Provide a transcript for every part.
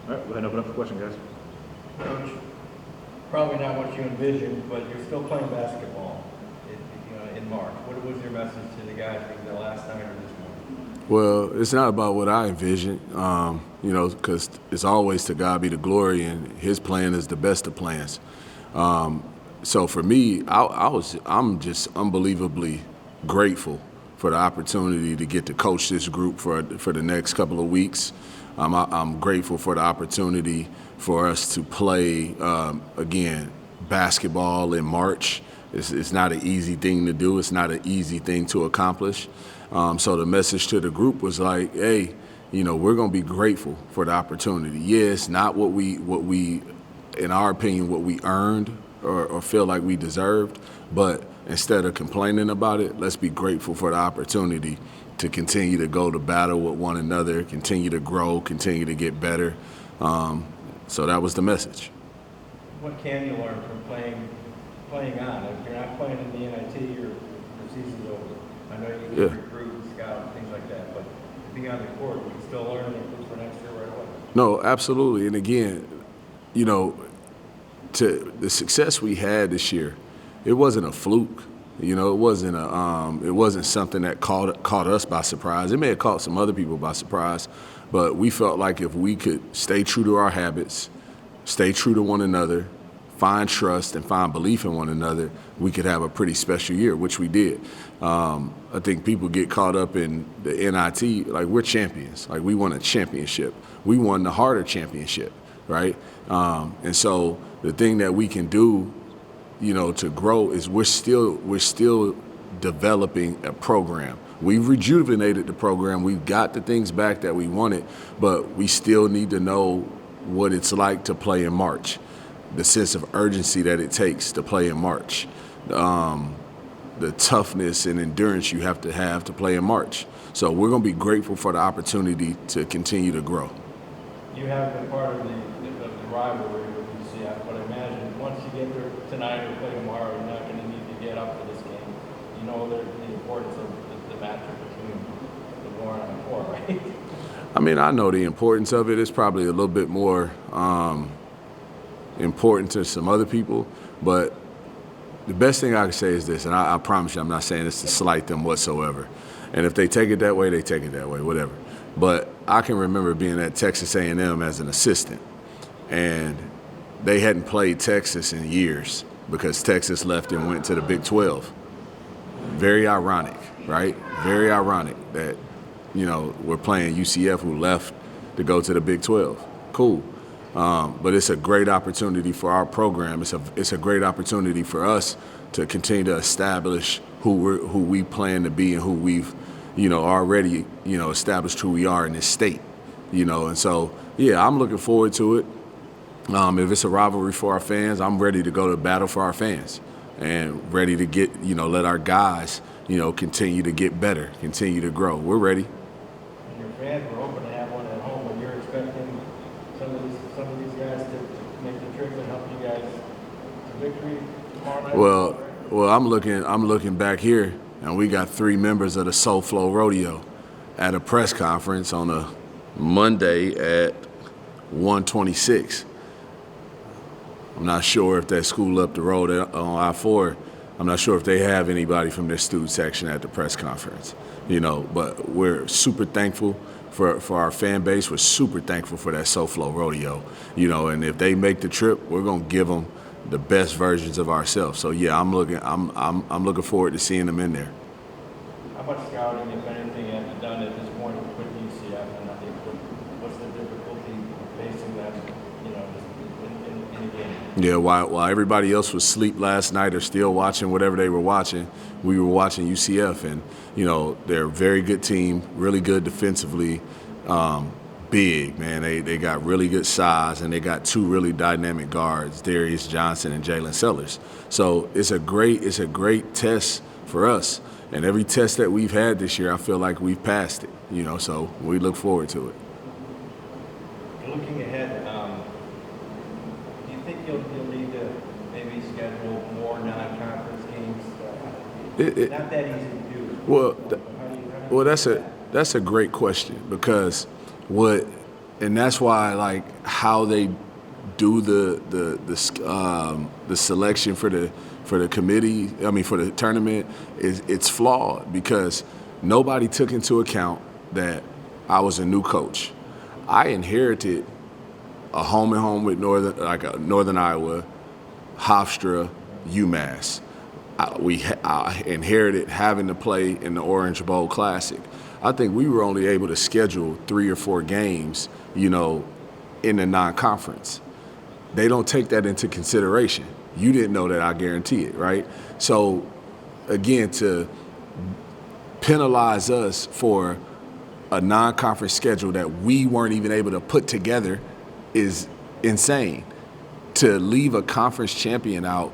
All right, go ahead and open up for question, guys. Coach, probably not what you envisioned, but you're still playing basketball in March. What was your message to the guys for the last night or this morning? Well, it's not about what I envisioned, because it's always to God be the glory, and His plan is the best of plans. So for me, I'm just unbelievably grateful for the opportunity to get to coach this group for the next couple of weeks. I'm grateful for the opportunity for us to play again basketball in March. It's not an easy thing to do. It's not an easy thing to accomplish. So the message to the group was like, hey, we're going to be grateful for the opportunity. Yeah, it's not what we, in our opinion, what we earned or feel like we deserved, but instead of complaining about it, let's be grateful for the opportunity to continue to go to battle with one another, continue to grow, continue to get better. So that was the message. What can you learn from playing on? If you're not playing in the NIT, your season's over. I know you can recruit, scout, things like that, but being on the court, you can still learn and improve for next year right away. No, absolutely. And again, to the success we had this year, it wasn't a fluke. It wasn't something that caught us by surprise. It may have caught some other people by surprise, but we felt like if we could stay true to our habits, stay true to one another, find trust and find belief in one another, we could have a pretty special year, which we did. I think people get caught up in the NIT, like we're champions. Like we won a championship. We won the harder championship, right? And so the thing that we can do, to grow is we're still developing a program. We've rejuvenated the program. We've got the things back that we wanted, but we still need to know what it's like to play in March, the sense of urgency that it takes to play in March, the toughness and endurance you have to play in March. So we're going to be grateful for the opportunity to continue to grow. You have been part of the rivalry with UCF, but I imagine once you get there tonight or play tomorrow, you're not going to need to get up for this game. You know the importance of the matchup between the Warren and the Four, right? I mean, I know the importance of it. It's probably a little bit more important to some other people, but the best thing I can say is this, and I promise you I'm not saying this to slight them whatsoever. And if they take it that way, they take it that way, whatever. But I can remember being at Texas A&M as an assistant, and they hadn't played Texas in years because Texas left and went to the Big 12. Very ironic, right? Very ironic that, we're playing UCF who left to go to the Big 12. Cool. But it's a great opportunity for our program. It's a great opportunity for us to continue to establish who we plan to be and who we've, already, established who we are in this state, And so, yeah, I'm looking forward to it. If it's a rivalry for our fans, I'm ready to go to battle for our fans and ready to get, let our guys, continue to get better, continue to grow. We're ready. And your fans were open to have one at home, but you're expecting some of these guys to make the trip and help you guys to victory tomorrow night? Well, I'm looking back here, and we got 3 members of the Soul Flow Rodeo at a press conference on a Monday at 1:26. I'm not sure if that school up the road on I-4, I'm not sure if they have anybody from their student section at the press conference, but we're super thankful for our fan base. We're super thankful for that Soul Flow Rodeo, and if they make the trip, we're going to give them the best versions of ourselves. So yeah, I'm looking forward to seeing them in there. How much scouting, if anything, have you done at this point with UCF, and I think what's the difficulty facing them, in a game? Yeah, while everybody else was asleep last night or still watching whatever they were watching, we were watching UCF, and they're a very good team, really good defensively, big, man. They got really good size, and they got 2 really dynamic guards, Darius Johnson and Jalen Sellers. So it's a great test for us. And every test that we've had this year, I feel like we've passed it, so we look forward to it. Looking ahead, do you think you'll need to maybe schedule more non-conference games? Not that easy to do. Well, that's a great question, because what and that's why like how they do the selection for the committee. I mean, for the tournament, it's flawed because nobody took into account that I was a new coach. I inherited a home and home with Northern Iowa, Hofstra, UMass. I inherited having to play in the Orange Bowl Classic. I think we were only able to schedule 3 or 4 games, in the non-conference. They don't take that into consideration. You didn't know that, I guarantee it, right? So, again, to penalize us for a non-conference schedule that we weren't even able to put together is insane. To leave a conference champion out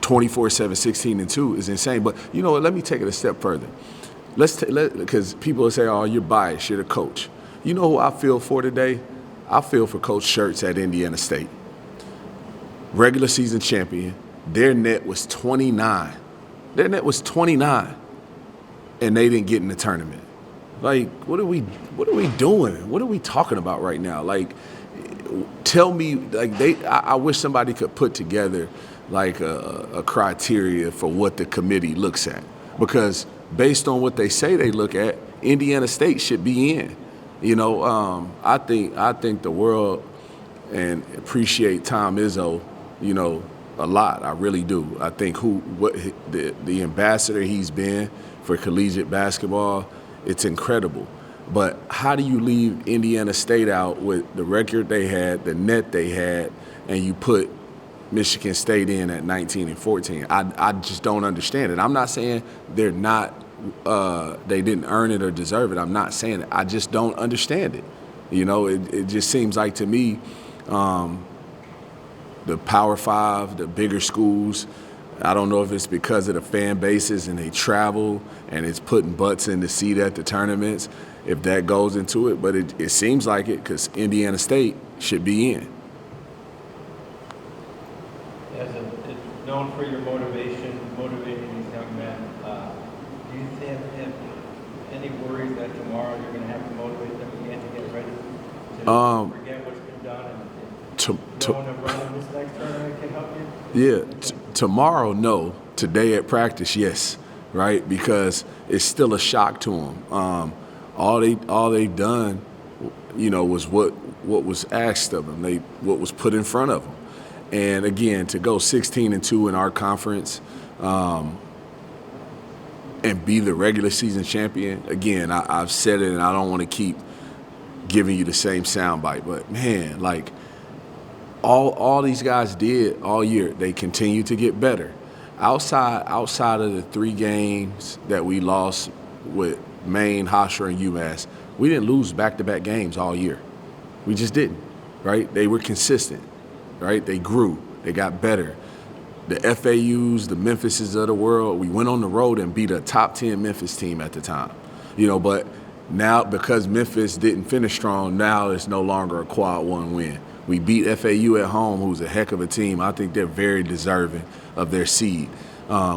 24-7, 16-2 is insane. But you know what? Let me take it a step further. Because people will say, "Oh, you're biased. You're the coach." You know who I feel for today? I feel for Coach Schertz at Indiana State. Regular season champion. Their net was 29. Their net was 29, and they didn't get in the tournament. Like, what are we doing? What are we talking about right now? Like, tell me, like I wish somebody could put together like a criteria for what the committee looks at, because based on what they say they look at, Indiana State should be in. I think the world and appreciate Tom Izzo, a lot. I really do. I think the ambassador he's been for collegiate basketball, it's incredible. But how do you leave Indiana State out with the record they had, the net they had, and you put Michigan State in at 19 and 14? I just don't understand it. I'm not saying they're not, they didn't earn it or deserve it. I'm not saying it. I just don't understand it. It just seems like to me, the Power Five, the bigger schools, I don't know if it's because of the fan bases and they travel and it's putting butts in the seat at the tournaments, if that goes into it, but it seems like it because Indiana State should be in. As it's known for your motivating these young men, do you have any worries that tomorrow you're going to have to motivate them again to get ready to forget what's been done and knowing that running this next tournament can help you? Yeah, tomorrow, no. Today at practice, yes, right? Because it's still a shock to them. All they've done, was what was asked of them. What was put in front of them. And again, to go 16-2 in our conference, and be the regular season champion. Again, I've said it, and I don't want to keep giving you the same soundbite, but man, like all these guys did all year, they continue to get better. Outside of the 3 games that we lost with Maine, Hofstra, and UMass, we didn't lose back-to-back games all year. We just didn't, right? They were consistent, right? They grew. They got better. The FAUs, the Memphises of the world, we went on the road and beat a top 10 Memphis team at the time. But now because Memphis didn't finish strong, now it's no longer a quad 1 win. We beat FAU at home, who's a heck of a team. I think they're very deserving of their seed.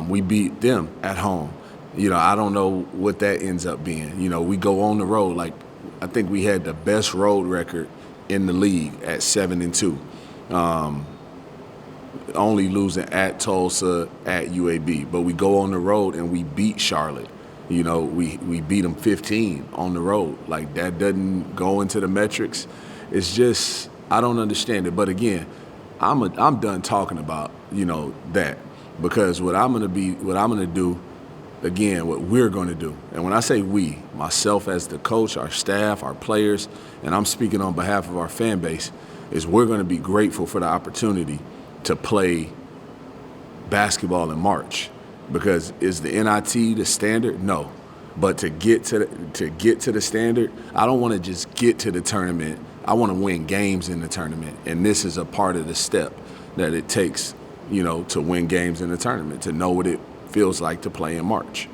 We beat them at home. I don't know what that ends up being. We go on the road. Like, I think we had the best road record in the league at 7-2. Only losing at Tulsa, at UAB. But we go on the road and we beat Charlotte. We beat them 15 on the road. Like, that doesn't go into the metrics. It's just, I don't understand it. But again, I'm done talking about, that. Because what I'm gonna do, again, what we're gonna do. And when I say we, myself as the coach, our staff, our players, and I'm speaking on behalf of our fan base, is we're gonna be grateful for the opportunity to play basketball in March. Because is the NIT the standard? No. But to get to the standard, I don't want to just get to the tournament. I want to win games in the tournament. And this is a part of the step that it takes, to win games in the tournament, to know what it feels like to play in March.